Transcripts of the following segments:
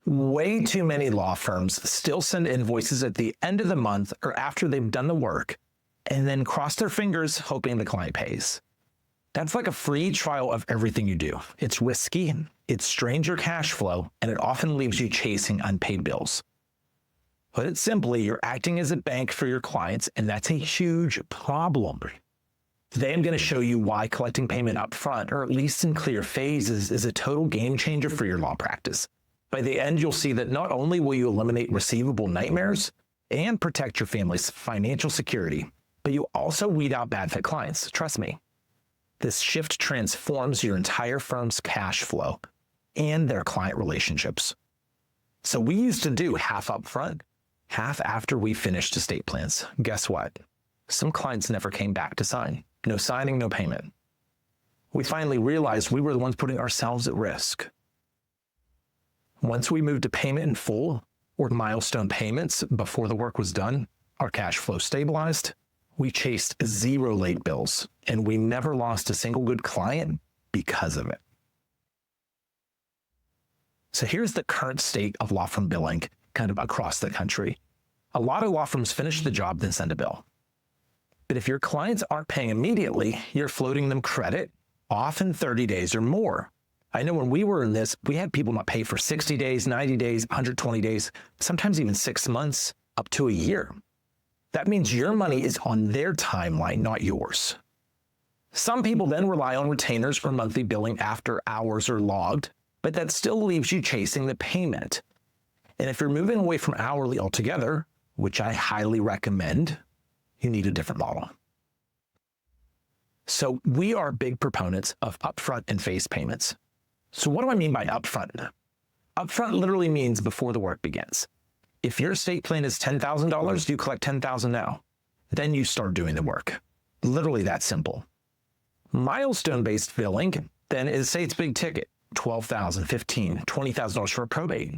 Way too many law firms still send invoices at the end of the month or after they've done the work, and then cross their fingers hoping the client pays. That's like a free trial of everything you do. It's risky, it strains your cash flow, and it often leaves you chasing unpaid bills. Put it simply, you're acting as a bank for your clients, and that's a huge problem. Today, I'm going to show you why collecting payment up front, or at least in clear phases, is a total game changer for your law practice. By the end, you'll see that not only will you eliminate receivable nightmares and protect your family's financial security, but you'll also weed out bad fit clients. Trust me. This shift transforms your entire firm's cash flow and their client relationships. So we used to do half up front, half after we finished estate plans. Guess what? Some clients never came back to sign. No signing, no payment. We finally realized we were the ones putting ourselves at risk. Once we moved to payment in full or milestone payments before the work was done, our cash flow stabilized. We chased 0 late bills, and we never lost a single good client because of it. So here's the current state of law firm billing kind of across the country. A lot of law firms finish the job, then send a bill. But if your clients aren't paying immediately, you're floating them credit, often 30 days or more. I know when we were in this, we had people not pay for 60 days, 90 days, 120 days, sometimes even 6 months, up to a year. That means your money is on their timeline, not yours. Some people then rely on retainers for monthly billing after hours are logged, but that still leaves you chasing the payment. And if you're moving away from hourly altogether, which I highly recommend, you need a different model. So we are big proponents of upfront and phase payments. So what do I mean by upfront? Upfront literally means before the work begins. If your estate plan is $10,000, you collect $10,000 now. Then you start doing the work. Literally that simple. Milestone-based billing then is, say it's big ticket, $12,000, $15,000, $20,000 for a probate.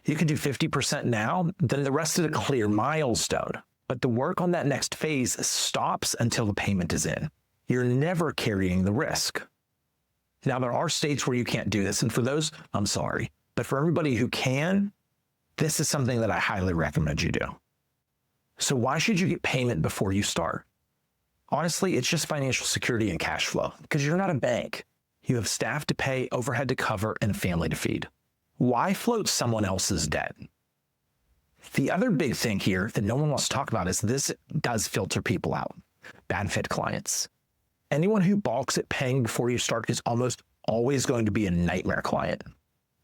You can do 50% now, then the rest is a clear milestone. But the work on that next phase stops until the payment is in. You're never carrying the risk. Now, there are states where you can't do this, and for those, I'm sorry. But for everybody who can, this is something that I highly recommend you do. So why should you get payment before you start? Honestly, it's just financial security and cash flow, because you're not a bank. You have staff to pay, overhead to cover, and a family to feed. Why float someone else's debt? The other big thing here that no one wants to talk about is this does filter people out. Bad fit clients. Anyone who balks at paying before you start is almost always going to be a nightmare client.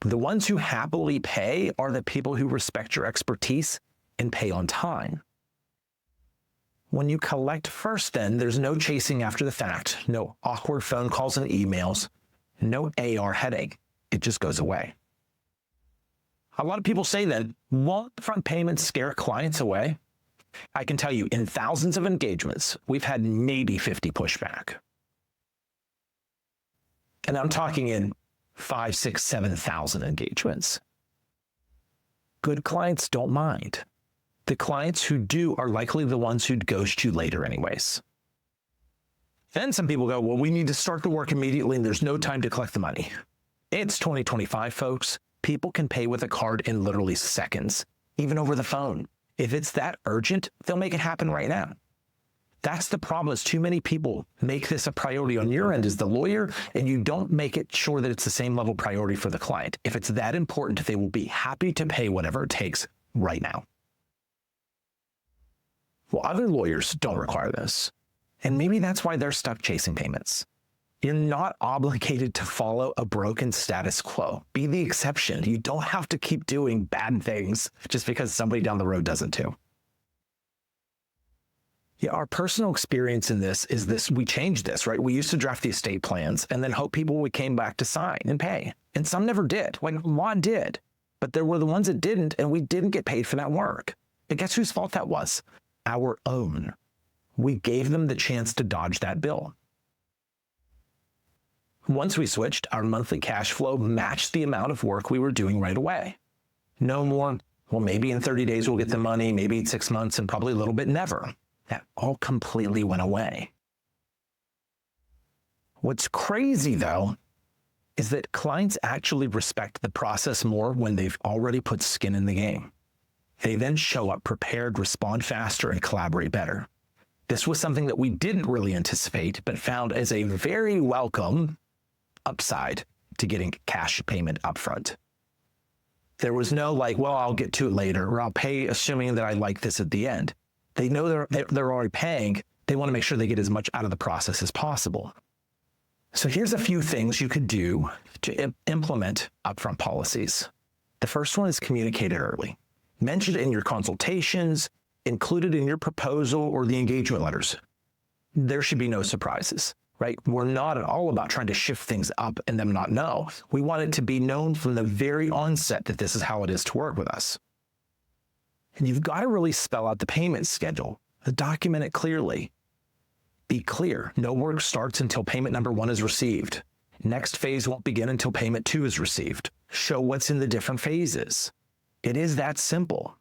The ones who happily pay are the people who respect your expertise and pay on time. When you collect first, then there's no chasing after the fact, no awkward phone calls and emails, no AR headache. It just goes away. A lot of people say then, won't upfront payments scare clients away? I can tell you, in thousands of engagements, we've had maybe 50 pushback. And I'm talking in 5, 6, 7,000 engagements. Good clients don't mind. The clients who do are likely the ones who'd ghost you later anyways. Then some people go, well, we need to start the work immediately and there's no time to collect the money. It's 2025, folks. People can pay with a card in literally seconds, even over the phone. If it's that urgent, they'll make it happen right now. That's the problem, is too many people make this a priority on your end as the lawyer, and you don't make it sure that it's the same level priority for the client. If it's that important, they will be happy to pay whatever it takes right now. Well, other lawyers don't require this, and maybe that's why they're stuck chasing payments. You're not obligated to follow a broken status quo. Be the exception. You don't have to keep doing bad things just because somebody down the road doesn't too. Yeah, our personal experience in this is this: we changed this, right? We used to draft the estate plans and then hope people would came back to sign and pay. And some never did. Like, one did. But there were the ones that didn't, and we didn't get paid for that work. And guess whose fault that was? Our own. We gave them the chance to dodge that bill. Once we switched, our monthly cash flow matched the amount of work we were doing right away. No more, well, maybe in 30 days we'll get the money, maybe in 6 months, and probably a little bit never. That all completely went away. What's crazy, though, is that clients actually respect the process more when they've already put skin in the game. They then show up prepared, respond faster, and collaborate better. This was something that we didn't really anticipate, but found as a very welcome upside to getting cash payment upfront. There was no like, well, I'll get to it later, or I'll pay assuming that I like this at the end. They know they're already paying. They want to make sure they get as much out of the process as possible. So here's a few things you could do to implement upfront policies. The first one is communicate it early. Mention it in your consultations, include it in your proposal or the engagement letters. There should be no surprises, right? We're not at all about trying to shift things up and them not know. We want it to be known from the very onset that this is how it is to work with us. And you've got to really spell out the payment schedule, document it clearly. Be clear, no work starts until payment number 1 is received. Next phase won't begin until payment 2 is received. Show what's in the different phases. It is that simple.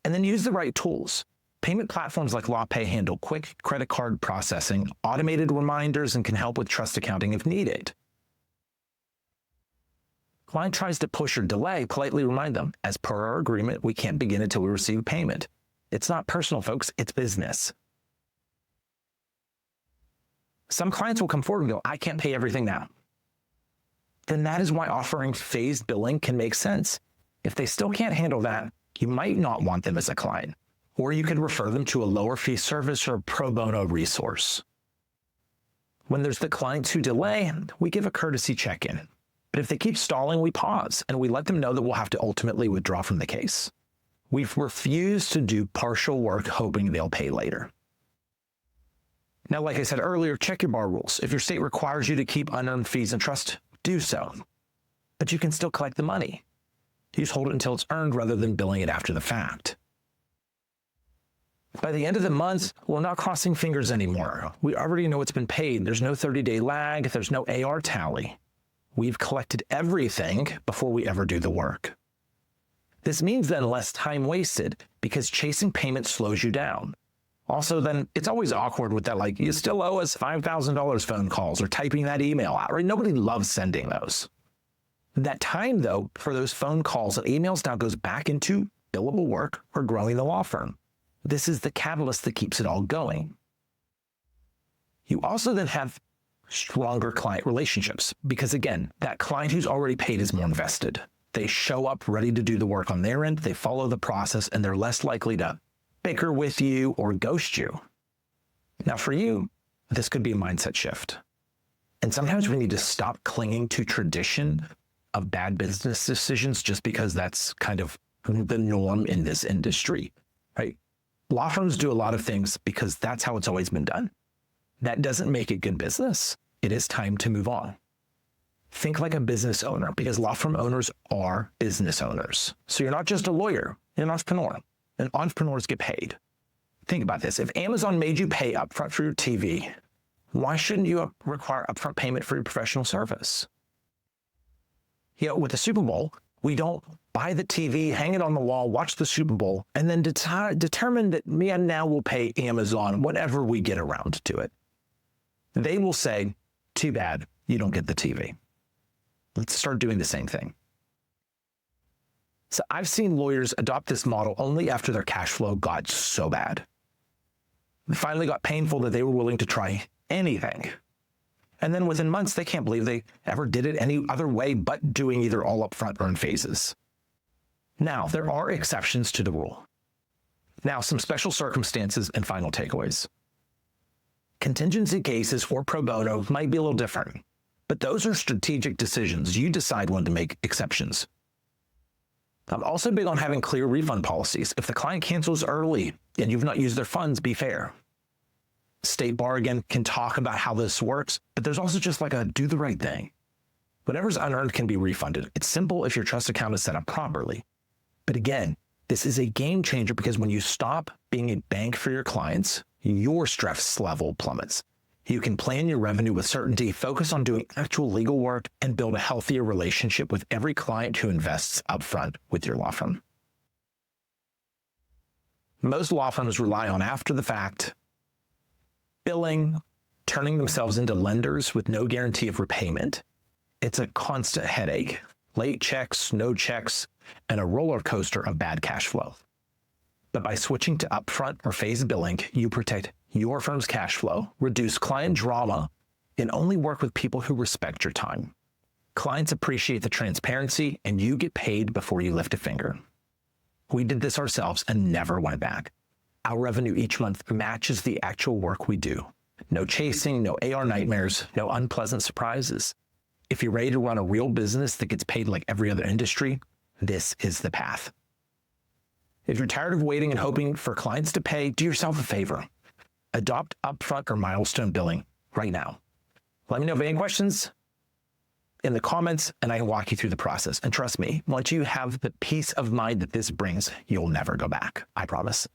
And then use the right tools. Payment platforms like LawPay handle quick credit card processing, automated reminders, and can help with trust accounting if needed. Client tries to push or delay, politely remind them, as per our agreement, we can't begin until we receive payment. It's not personal, folks, it's business. Some clients will come forward and go, I can't pay everything now. Then that is why offering phased billing can make sense. If they still can't handle that, you might not want them as a client, or you could refer them to a lower fee service or pro bono resource. When there's the clients who delay, we give a courtesy check-in. But if they keep stalling, we pause and we let them know that we'll have to ultimately withdraw from the case. We've refused to do partial work hoping they'll pay later. Now, like I said earlier, check your bar rules. If your state requires you to keep unearned fees in trust, do so. But you can still collect the money. You just hold it until it's earned rather than billing it after the fact. By the end of the month, we're not crossing fingers anymore. We already know it's been paid. There's no 30-day lag. There's no AR tally. We've collected everything before we ever do the work. This means then less time wasted because chasing payment slows you down. Also, then it's always awkward with that, like, you still owe us $5,000 phone calls or typing that email out, right? Nobody loves sending those. That time, though, for those phone calls and emails now goes back into billable work or growing the law firm. This is the catalyst that keeps it all going. You also then have stronger client relationships because, again, that client who's already paid is more invested. They show up ready to do the work on their end, they follow the process, and they're less likely to bicker with you or ghost you. Now, for you, this could be a mindset shift. And sometimes we need to stop clinging to tradition of bad business decisions just because that's kind of the norm in this industry, right? Law firms do a lot of things because that's how it's always been done. That doesn't make it good business. It is time to move on. Think like a business owner because law firm owners are business owners. So you're not just a lawyer, you're an entrepreneur, and entrepreneurs get paid. Think about this. If Amazon made you pay upfront for your TV, why shouldn't you require upfront payment for your professional service? You know, with the Super Bowl, we don't buy the TV, hang it on the wall, watch the Super Bowl, and then determine that me and now we'll pay Amazon whenever we get around to it. They will say, too bad, you don't get the TV. Let's start doing the same thing. So I've seen lawyers adopt this model only after their cash flow got so bad. It finally got painful that they were willing to try anything. And then within months, they can't believe they ever did it any other way but doing either all upfront or in phases. Now, there are exceptions to the rule. Now, some special circumstances and final takeaways. Contingency cases or pro bono might be a little different, but those are strategic decisions. You decide when to make exceptions. I'm also big on having clear refund policies. If the client cancels early and you've not used their funds, be fair. State Bar, again, can talk about how this works, but there's also just like a do the right thing. Whatever's unearned can be refunded. It's simple if your trust account is set up properly. But again, this is a game changer because when you stop being a bank for your clients, your stress level plummets. You can plan your revenue with certainty, focus on doing actual legal work, and build a healthier relationship with every client who invests upfront with your law firm. Most law firms rely on after-the-fact billing, turning themselves into lenders with no guarantee of repayment, It's a constant headache, late checks, no checks, and a roller coaster of bad cash flow. But by switching to upfront or phased billing, you protect your firm's cash flow, reduce client drama, and only work with people who respect your time. Clients appreciate the transparency, and you get paid before you lift a finger. We did this ourselves and never went back. Our revenue each month matches the actual work we do. No chasing, no AR nightmares, no unpleasant surprises. If you're ready to run a real business that gets paid like every other industry, this is the path. If you're tired of waiting and hoping for clients to pay, do yourself a favor. Adopt Upfront or Milestone billing right now. Let me know if you have any questions in the comments, and I can walk you through the process. And trust me, once you have the peace of mind that this brings, you'll never go back. I promise.